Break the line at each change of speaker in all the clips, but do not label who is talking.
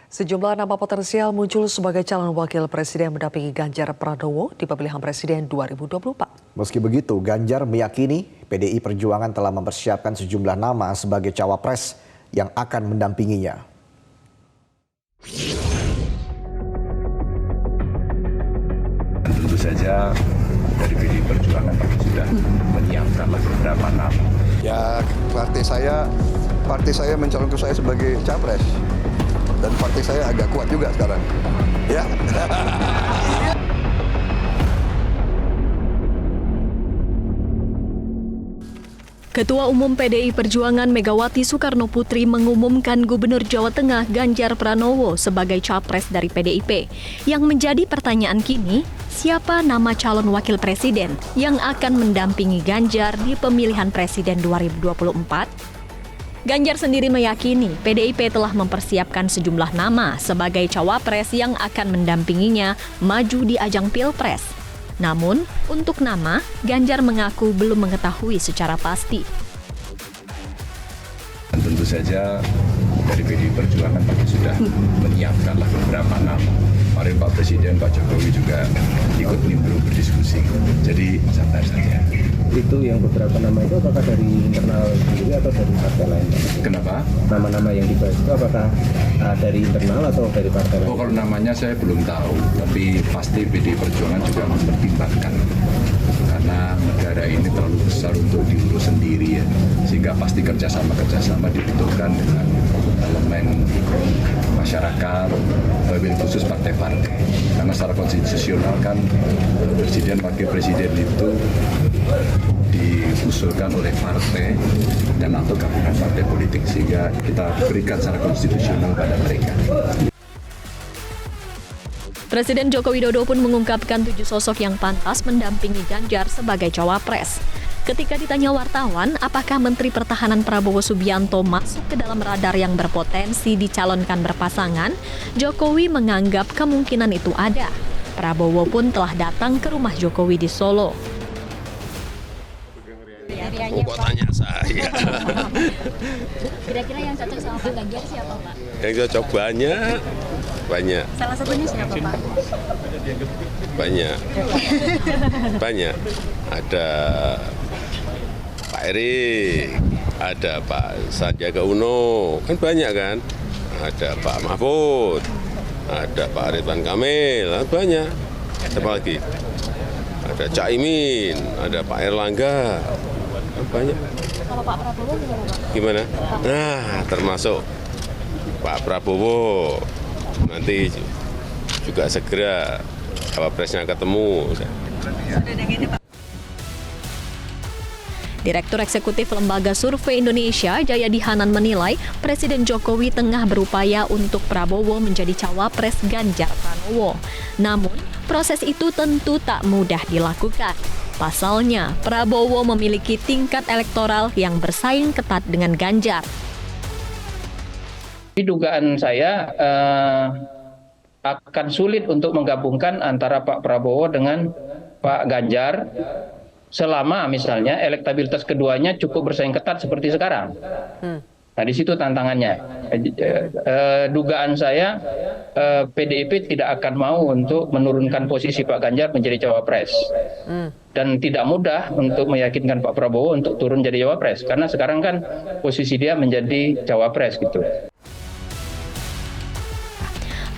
Sejumlah nama potensial muncul sebagai calon wakil presiden mendampingi Ganjar Pranowo di pemilihan presiden 2024.
Meski begitu, Ganjar meyakini PDI Perjuangan telah mempersiapkan sejumlah nama sebagai cawapres yang akan mendampinginya.
Tentu saja dari PDI Perjuangan sudah menyiapkan beberapa nama.
Ya, partai saya mencalonkan saya sebagai capres. Dan partai saya agak kuat juga sekarang. Ya.
Ketua Umum PDI Perjuangan Megawati Soekarno Putri mengumumkan Gubernur Jawa Tengah Ganjar Pranowo sebagai capres dari PDIP. Yang menjadi pertanyaan kini, siapa nama calon wakil presiden yang akan mendampingi Ganjar di pemilihan presiden 2024? Ganjar sendiri meyakini PDIP telah mempersiapkan sejumlah nama sebagai cawapres yang akan mendampinginya maju di ajang Pilpres. Namun, untuk nama, Ganjar mengaku belum mengetahui secara pasti.
Tentu saja dari PDI Perjuangan sudah menyiapkan beberapa nama. Kemarin Pak Presiden, Pak Jokowi juga ikut nimbrung berdiskusi. Jadi santai saja.
Itu yang beberapa nama itu apakah dari internal sendiri atau dari partai lain?
Kenapa?
Nama-nama yang dibahas itu apakah dari internal atau dari partai lain?
Oh, kalau namanya saya belum tahu, tapi pasti PDI Perjuangan juga mempertimbangkan. Karena negara ini terlalu besar untuk diurus sendiri ya, sehingga pasti kerjasama dibutuhkan dengan elemen masyarakat, wabil khusus partai-partai. Karena secara konstitusional kan presiden, wakil presiden itu diusulkan oleh partai dan atau gabungan partai politik, sehingga kita berikan secara konstitusional pada mereka.
Presiden Joko Widodo pun mengungkapkan 7 sosok yang pantas mendampingi Ganjar sebagai cawapres. Ketika ditanya wartawan, apakah Menteri Pertahanan Prabowo Subianto masuk ke dalam radar yang berpotensi dicalonkan berpasangan, Jokowi menganggap kemungkinan itu ada. Prabowo pun telah datang ke rumah Jokowi di Solo.
Kok tanya saya?
Kira-kira yang cocok sama Pak Ganjar siapa, Pak?
Yang cocok banyak.
Salah satunya siapa, Pak?
Banyak. Ada Pak Erik, ada Pak Sandiaga Uno, kan banyak kan? Ada Pak Mahfud, ada Pak Ridwan Kamil, banyak. Siapa lagi? Ada Cak Imin, ada Pak Erlangga, banyak.
Kalau Pak Prabowo
Gimana? Nah, termasuk Pak Prabowo. Nanti juga segera cawapresnya ketemu.
Direktur Eksekutif Lembaga Survei Indonesia, Jayadi Hanan menilai Presiden Jokowi tengah berupaya untuk Prabowo menjadi cawapres Ganjar Pranowo. Namun, proses itu tentu tak mudah dilakukan. Pasalnya, Prabowo memiliki tingkat elektoral yang bersaing ketat dengan Ganjar.
Dugaan saya akan sulit untuk menggabungkan antara Pak Prabowo dengan Pak Ganjar selama misalnya elektabilitas keduanya cukup bersaing ketat seperti sekarang. Nah, di situ tantangannya. Dugaan saya PDIP tidak akan mau untuk menurunkan posisi Pak Ganjar menjadi cawapres. Dan tidak mudah untuk meyakinkan Pak Prabowo untuk turun jadi cawapres. Karena sekarang kan posisi dia menjadi cawapres gitu.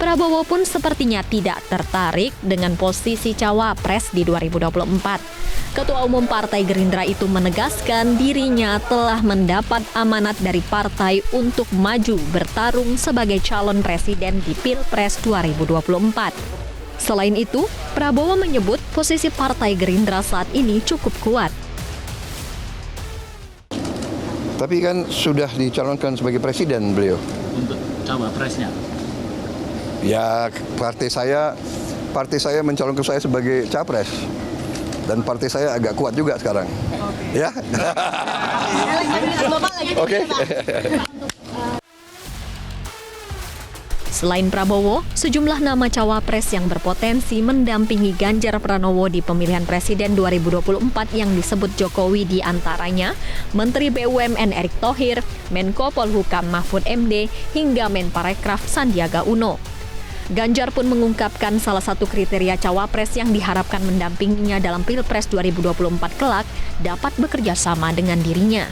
Prabowo pun sepertinya tidak tertarik dengan posisi cawapres di 2024. Ketua Umum Partai Gerindra itu menegaskan dirinya telah mendapat amanat dari partai untuk maju bertarung sebagai calon presiden di Pilpres 2024. Selain itu, Prabowo menyebut posisi Partai Gerindra saat ini cukup kuat.
Tapi kan sudah dicalonkan sebagai presiden beliau.
Untuk cawapresnya?
Ya, partai saya mencalonkan saya sebagai capres. Dan partai saya agak kuat juga sekarang. Ya.
Bapak lagi.
Oke.
Selain Prabowo, sejumlah nama cawapres yang berpotensi mendampingi Ganjar Pranowo di pemilihan presiden 2024 yang disebut Jokowi di antaranya Menteri BUMN Erick Thohir, Menko Polhukam Mahfud MD, hingga Menparekraf Sandiaga Uno. Ganjar pun mengungkapkan salah satu kriteria cawapres yang diharapkan mendampinginya dalam Pilpres 2024 kelak dapat bekerja sama dengan dirinya.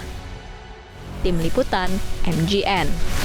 Tim Liputan, MGN.